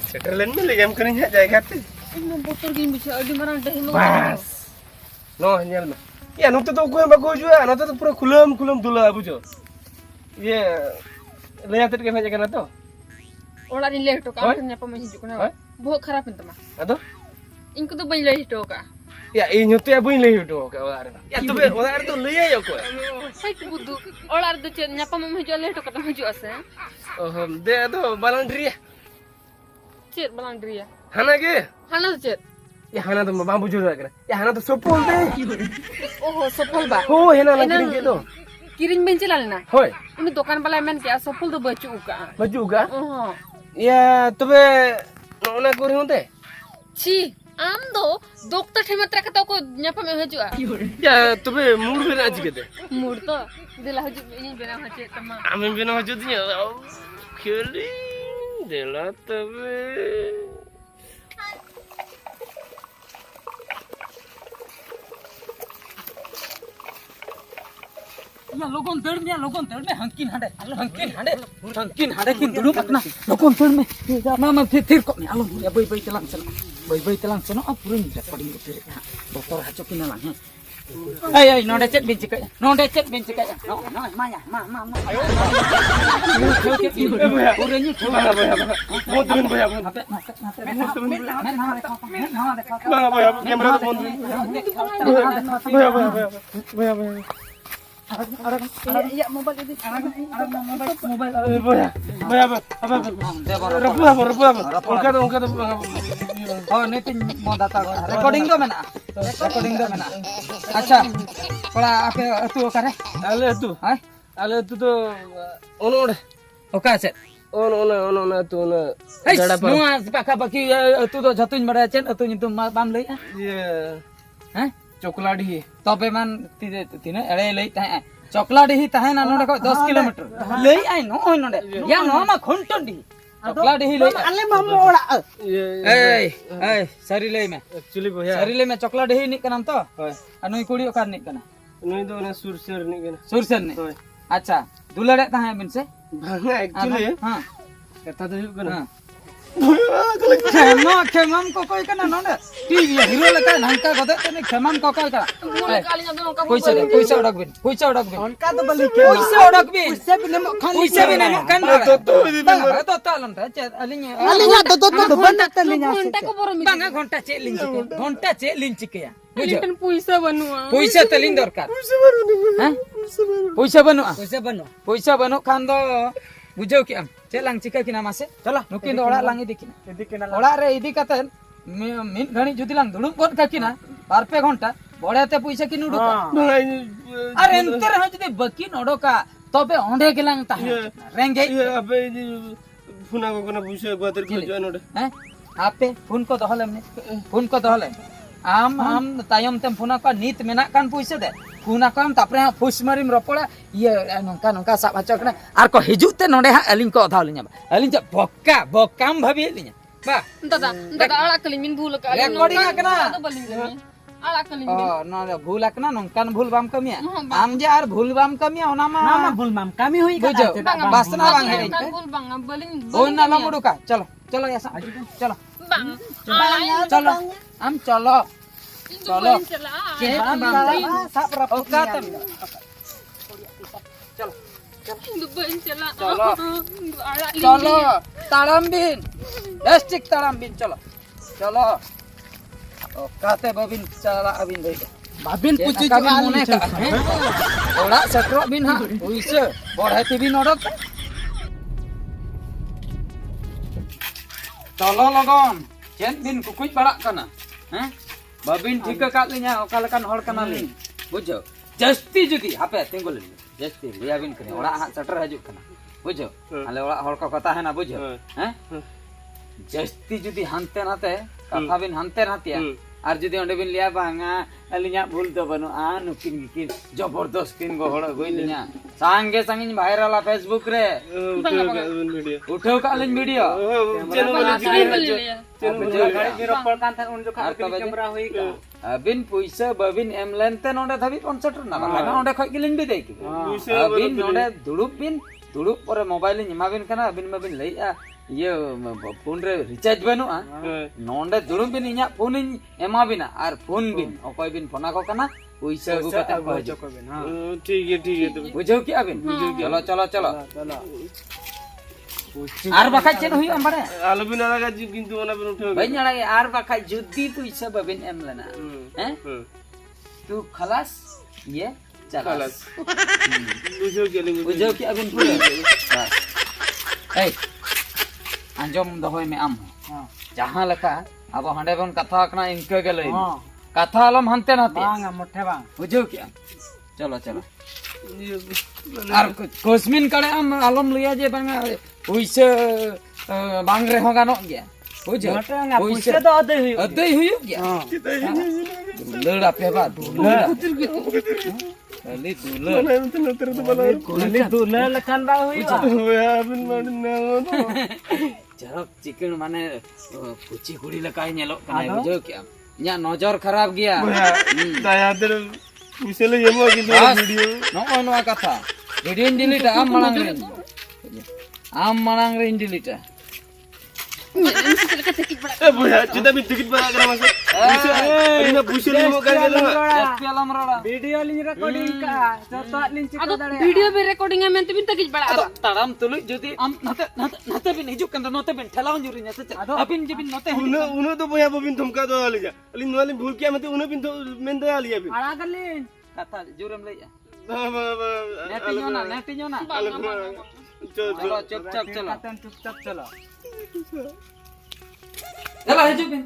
Setelan ni lagi am kena jaga tu. Botol gini bisa di mana dah ini. Bas. No, nyal me. Ya, note tu aku yang bagus juga. Note tu pura kulam dulu bujo. Ye, lihat tu kena jaga nato. Orang ni leh tu kan apa macam tu kan. बहुत खराब है तमा Ato? इनको तो बन ले तो का Ya, ini tu ya buin leh tu ke orang. Ya, tu be orang tu leh ya ko. sai tu budu orang tu chen nyapa mem haju le to ka haju ase Oh, de tu balandri. chet balandria Hana ke? hana chet Ya, hana tu bambu jual kena. Ya, hana tu sopol deh. oh sopol ba Oh, hana nak kirim ke tu? kiring bencilal na Hoi, ini dukan bala men ke sopol tu bacu ka baju ke? oh Ya, tu be nona kurang tu. छी आम दो doctor ठेमत्रा का तो को nyapa me haju a Ya, tu be mur be nak jikete. Mood तो दिला हaju ini bena haju तमा Amin bina haju dia. Kali dela tu be. या लोगों दर में हंकिन हाडे किन दुलु अपना लोगों दर में मामा फिर को आलो या बई चलांग चनो अब पूरे नि रेकॉर्डिंग को फिर डॉक्टर हाचो किन लांग ए नोडे चेक बिंच का नो माया मा पूरे नि Banga boya. Modun boya. Banga boya. Kamera tu modun. Boya. ya mobile ini Boya. Boya. Apa? Rapu. Ongka tu. oh ne tin mo data recording do mena अच्छा थोड़ा आपे तू करे Ale tu ono. ओका से Ono tu ono. नुआ पाका बाकी तू तो जतुन बड़ा चेन तू नितुम बाम लई Ye. हैं Coklat di. तबे मान तिने एड़े लई ताहे चॉकलेट ही ताहे ना नोडे को 10 किलोमीटर लई आई नो नोडे या नो मा घंटन दी चॉकलेट ही लई ale mamu ora ए सरी लई में Actually boya. सरी लई में चॉकलेट ही नि कनम तो Hoi. अनुई कुड़ी ओका नि कना Ini tu ono sur ni kan. Sursand ने Hoi. अच्छा दुलड़े ताहे बिन से Banga actually. हां Kata tu kan. हां खेमम को कोई कना नोडे टीवी हीरो लगा नंका गदे तने खेमम को कोई कना mulai kalinya dong kamu पैसा उड़क बिन ka to bali पैसा उड़क बिन पैसा भी नहीं kan तो तालन था अलिnya alinya to banda talinya घंटा को बरो bangga घंटा चे लिंच किया बुझो kan puisa banua पैसा तलिन दरकार हैं पैसा बनु खान दो बुझो कि हम चेलांग चिका किना मासे चला नुकिन दो ओड़ा लांग इदिकिना ओड़ा रे इदि कतन मिन घणी जुदी लांग दुलुम कोन काकिना 2 घंटा बड़ाते पैसा किन उडुक अरे एंतर ह जुदी बकिन ओडोका तबे ओंडे गेलांग ता रेंगे Ye apa ini? Funa ko kena busa buat terjual ono. हैं आपे फोन को दहले आम तायम तेम फोन को नीत मेना कान पैसा दे फोन को हम तापरे फुस मारिम रपड़ा ये नंका साब हचकना आर को हिजुते नोडे हा अलिन को अधालिnya अलिन ज बक्काम भाबी लिnya बा dada ala kalimin bulu ka Recording akna. to bali ala kalimin ओ न भूल akna नंकान भूल बाम कमिया आम जे आर भूल बाम कमिया ओनामा नामा भूल बाम कमी होई बुझो बासना बांग है kan bul bang balin ओ नामा मुडुका चलो ऐसा चलो bang चलो हम चलो चलो चलो ताराम्बिन डिस्ट्रिक्ट ताराम्बिन चलो कहते बबिन चला अबिन भाई बाबिन पूछी जो आने का ओड़ा सत्रो बिन हा उइसे बढ़ाते बिन ओडक चलो लगन चेन बिन कुकुज बड़ा कना हैं बाबिन ठीक का लिnya ओका लेकान हड़ कना लिन बुझो जस्ती जुदी हापे तिंगुल जस्ती लिया बिन करे ओड़ा हा सटर हजू कना बुझो आले ओड़ा हड़ को कथा है ना बुझो हैं जस्ती जुदी हानते नाते कथा बिन हानते नातिया आर जुदी ओंडे बिन लिया बांगा अलिnya भूल तो बनो आ नुकिन गिकिन जबरदस्त किन गो हड़ गइलिnya सांगे सांगिन वायरल आ फेसबुक रे उठो का लिन वीडियो Channel अबिन पैसा बाबिन एम लेनते नोंडे धाबी फोन सेटर ना बाखा नोंडे खय गिलिन बिदे की अबिन नोंडे दुड़ुब पर मोबाइल एमाबिन कना अबिन माबिन लैया ये फोन रे रिचार्ज बनुआ नोंडे दुड़ुब बिन इया फोन एमाबिना आर फोन बिन अकय बिन फोना को कना पैसा गु कते को बिन हां ठीक है तो बुझो की अबिन चलो चलो चलो आर बाखा चेन हुई हमरे आलू बिन लगा किंतु ओना बिन उठे भाई नड़ाई आर बाखा जुदी पैसा बाबिन एम लेना हैं तू खलास ये चलास बुझो की अबिन पूरे ए अंजम दहोय में आम जहां लका अब हंडे बन कथा कना इनके के लई कथा आलम हनते नाते बांग मोठे बांग बुझो की चलो चलो आर कोस्मिन कड़े आम आलम लिया जे बांगा पैसा बांग रे हो गानो गया बुझो पैसा तो अदे हुई गया लड़ा पे बा अली दूल्हा लखन बा हुई अबिन माने जरक चिकन माने कुची कुड़ी लकाय नेलो कनाय बुझो क्या nya नजर खराब गया दया दर पुछले येमो किंतु वीडियो नो नोआ कथा वीडियो डिलीट आम मांग रे डिलीट ए बुया चिता भी टिकट बना करा मासे इना पुछले येमो कर देला एसपीएलम रोड़ा वीडियो लिन रिकॉर्डिंग का जतो लिन चिको दाड़े वीडियो बे रिकॉर्डिंग में तबिन तकिज बड़ा तड़ाम तुलु जदी आम नते बिन हिजु कंद नते बिन ठेलावन जुरी नते अबिन जबिन नते उनो तो बुया बबिन धमका दो आलिजा अली नवाली भूल किया मते उनो बिन तो मेन दो आलिया बिन आड़ा गलिन कथा जुरम लइया नेटियो ना चलो चुपचाप चलो चला हिजुबिन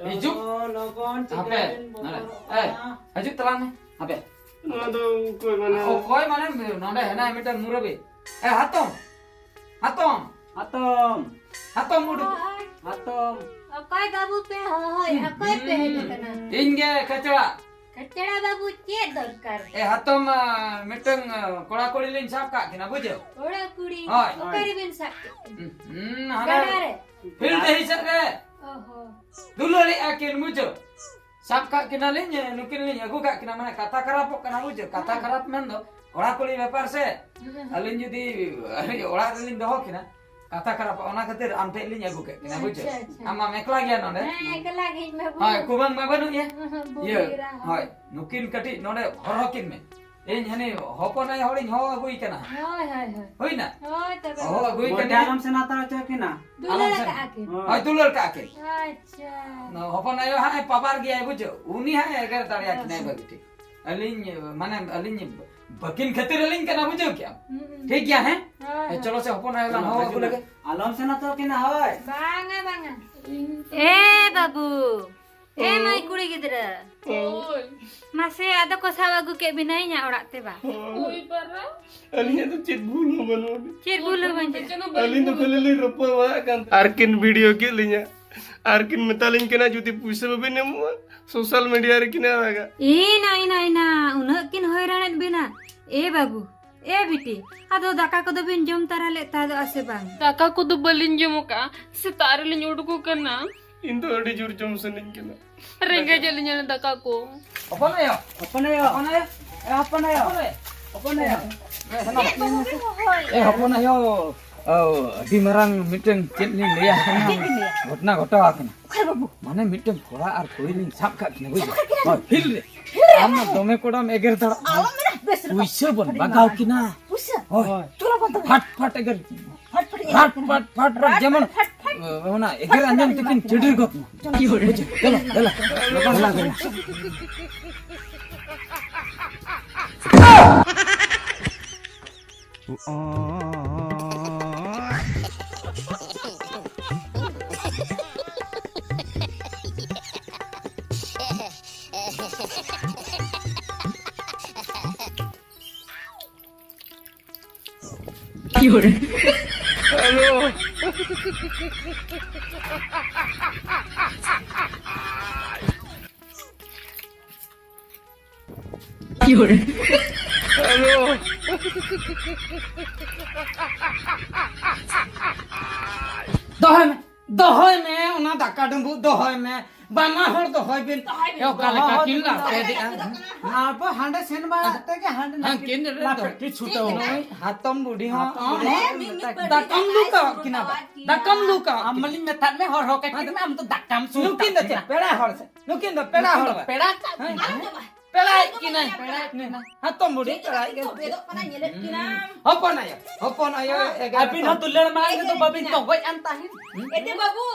हिजु लोगन अबे ए हिजु तला में अबे नो तो कोई माने नोंडे हेना मीटर मुरबे ए हातम मुडु अकय बाबू पे होय अकय पे हेतना इंगे कचड़ा बाबू के दरकार ए हातम मीटिंग कोड़ा कोड़ी लिन साफ का किना बुझो कोड़ा कुड़ी हाय ओकरी बिन साक हना फिर दही सरे ओहो दुलरी आकिन बुझो साफ का किना लिन नुकिन लिन अगु का किना माने कथा खराब कना बुझो कथा खराब मेन दो कोड़ा कोड़ी व्यापार से अलिन जदी ओड़ा लिन दहो किना कथा खराब ओना खातिर आम ठे लिन अगु के किना बुझो आमा मेकला गया नोने एकला गे में हाय कुबंग में बनु ये हाय नुकिन कटी नोने हरहकिन में इन हने होपन आई हरिन हो अगुई कना हाय होई ना तबे हो अगुई कना आराम से नाता चकिना दुलर का आके हाय दुलर का के अच्छा न होपन आई हाय पापार गया बुझो उनी हाय अगर ताड़िया किना बगटी अलिन माने अलिन बकिन खातिर अलिन कना बुझो क्या ठीक क्या है चलो से होपन आई हो अगु लगे आराम से नाता किना होय बांगा ए बाबू ए माई कुड़ी गिदरा ओय मासे आदा कोसा बागु के बिनाई nya ओरात ते बा ओय पररा अलिन तो चित भूल हो बनो चिर बुलर बंजे अलिन तो खले रोपो वा kan आर्किन वीडियो के लिnya आर्किन मेतालिन केना जुति पुइसे बबिन सोशल मीडिया रे किना आगा ए ना उना किन होयरानत बिना ए बाबू ए बिटी आदो दाका को बिन जम तारा ले ता दो असे बांग दाका को दो बलिन जमुका सितारे लिन उडको करना इन तो अड़ी जुर जम सनिन केना रेंगे जलिन दाका को अपन आयो ए अपन आयो di marang meeting cit ni liya घटना घटा आकना माने मीटिंग कोड़ा और कोई नहीं सब का ने बुझ और हिल रे हम दोमे कोड़ा में एगर थड़ा पुइसे बन बगाव किना ओय तोरा बंद फट एगर फट जेमन होना एगर अंजम तकिन चिडिर गप की हो चलो हेलो दोहय में ओना दाका डुंबु दोहय में बामा हर दोहय बिन यो काले का किन ला पे दे आप हांडे सेन बाते के हांडे हां किन रे की छूटो हातम बुढ़ी हां दाकम लुका किना दाकम लुका अमली में थान में हर हो के किना हम तो दाकम सु लुकिन द पेड़ा हर से लुकिन द पेड़ा हर पेड़ा पेड़ा किना पेड़ा किना हातम बुढ़ी पेड़ा अपन आयो अबिन हम दुल्हन मांगे तो बबिन तो गई अंता है एते बाबू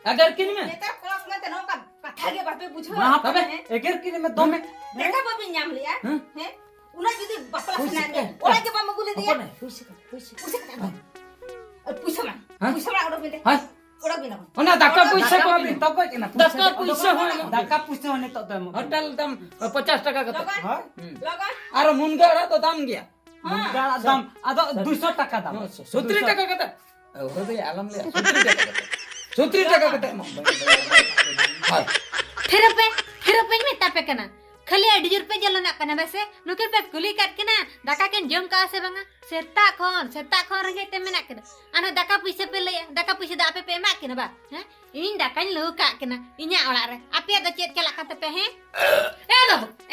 अगर किन में नेता कोलक में तनो का कथा के बापे पूछो वहां पे एकर किने में दो में देखा बाबी नाम लिया हैं उना जदी बपला सुना दे ओला के बा मगुले दिया पूछे ना ओडो में दे हां ओडो में ना ओना दाका पैसा को अभी तो गई ना दाका पैसा हो दाका पूछते होने तो दम होटल दम 50 टका का हां लगा और मुनगा तो दाम गया मुंगा दाम आदो 200 टका दाम 70 टका का हो दे आलम ले 70 टका का हां फिर पे में तापे कना खाली अडीजर पे जलना कना वैसे नुके पे कुली काट के ना दाका के जम का से बंगा सेता खन रंगे ते मेना के आना दाका पैसे पे ले दाका पैसे दा पे मा के ना बा हैं इन दाका लो का के ना इnya ओला रे आपे द चेत के लाका पे हैं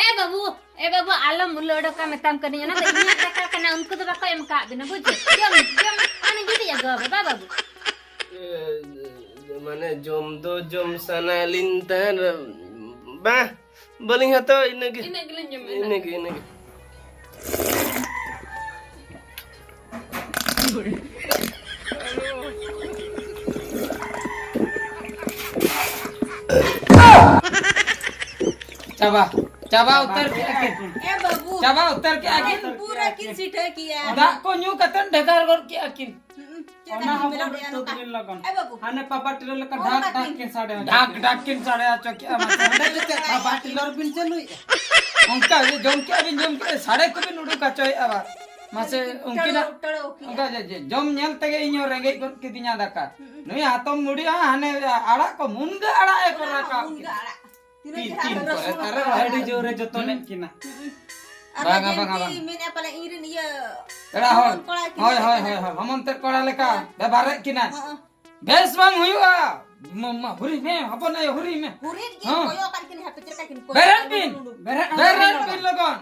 ए बाबू आलम मुलोडो का मेताम कनी ना तो इnya दाका कना उनको तो बाको एम का बिना बुझ जम आने जुदी जगह बाबू माने जम दो जम sana lintar bah baling hato inage चाबा उतर के आके ए बाबू चाबा उतर के आके पूरा किन सीट है किया दा को न्यू कतन ढगार कर के आके ओना हम तो दिन लगन ए बाबू हाने पापा टिलर का ढाक ढाक के साड़े ढाक किन साड़े आचो क्या पापा टिलर बिन चलु उनका जम के साड़े को भी नुडू का चोय आवा मासे उनकी ना उनका जम नेल तगे इño रेंगे के दिना दाका नई हातम मुड़ी हाने आड़ा को मुनगा आड़ा ए कर रखा तीन पर तारे हेडी जोरे जतो ने किना बागा मैंने पहले इरिन ये एड़ा होय हमंतर कोड़ा लेका व्यवहार किना बेस बांग हुआ मम्मा हुरी में अपन ए हुरी में हुरीन के कोयो कान किन है पिक्चर का किन बेरन बिन लगन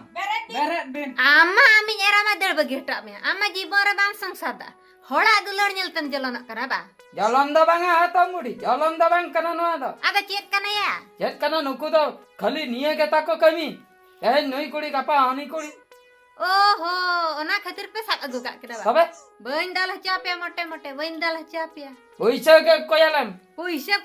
बेरेट बिन आमा आमी एरा मा दड़ बगेटा में आमा जीवन रे बाम संसादा होड़ा दुलर नेलतन जलना करा बा जलन द बांगा हातो मुड़ी जलन द बांग कना नो दो आदा चेत कना या चेत कना नुकु दो खाली निये के ताको कमी ए नई कुड़ी कापा हानी कुड़ी ओहो ओना खातिर पे सात अगु का केदा बा तबे बइन दाल चापिया मोटे बइन दाल चापिया पैसा के कोयालम पैसा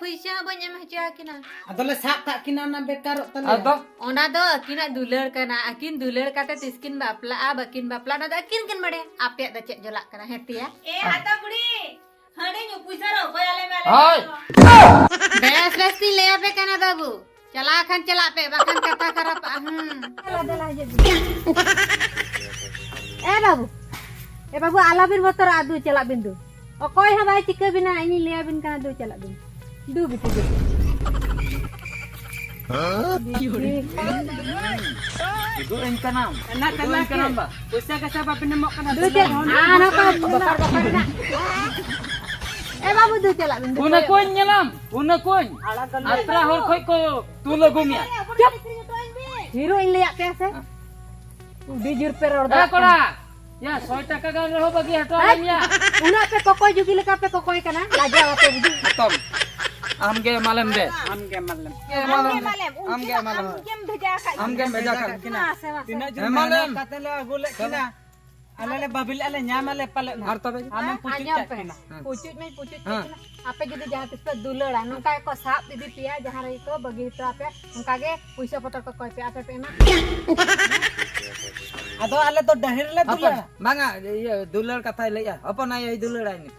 बइन एम हचा किना अदले सात ता किना ना बेकार तले अदो ओना दो किना दुलर कना अकिन दुलर काटे तिस्किन बापला आ बकिन बापला ना अकिन किन बड़े आपे द चेत जला कना हेतिया ए हाता बुड़ी हणे नु पैसा रो कोयाले में हाय बेस बेस्ती ले पे कना बाबू चला पे बाखन कथा करा ए बाबू आला बिन बतर आदू चला बिंदु ओ कोई हम भाई चिके बिना इनी ले बिन कना दू चला बिन दू बिटी itu enkanam enak enkanam ba पैसा का सब अपने मक ना दू चला आना का बकर ना ए बाबू दू चला बिन पुना कोन नलम पुना कोन अत्रा हर खोय को तू लगुमिया हीरो इन ले आके से डीजर पे रोड ए कोड़ा या 100 टका गान रहो बगी हटवालम या उना पे कोकोय जुगी लेका पे कोकोय कना लाजा वाते बुझी खत्म आमगे मालम दे आमगे मालम आमगे भेजा कर किना तिना जो मालम कतले अगुले किना अलले बबिल अले न्यामले पले हर तबे आमे पुचित किना पुचित आपे जदी जहां तिस पे दुलड़ा नुका को साप दीदी पिया जहां रही तो बगी तो आपे उनका के पैसा पतर को कोई पे आपे पेमा अदो अले तो डहिरले दुलड़ा बांगा ये दुलड़ कथा लैया अपन आय दुलड़ आय नित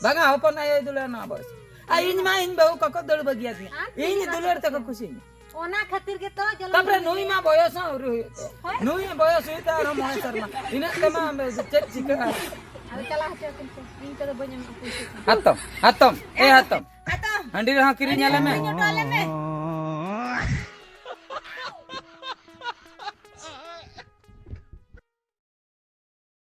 बांगा अपन आय दुलड़ ना बस आ इन मा इन बहु कको दड़ बगिया थी इन दुलड़ तक खुशी ओना खातिर के तो जल तबरे नोई मा बयस नोई बयस हुई त मोह शर्मा इन तमा चेक चिका अब चला हटे इनके तो बजन हतम ए हतम हंडी रहा किरी न्याले में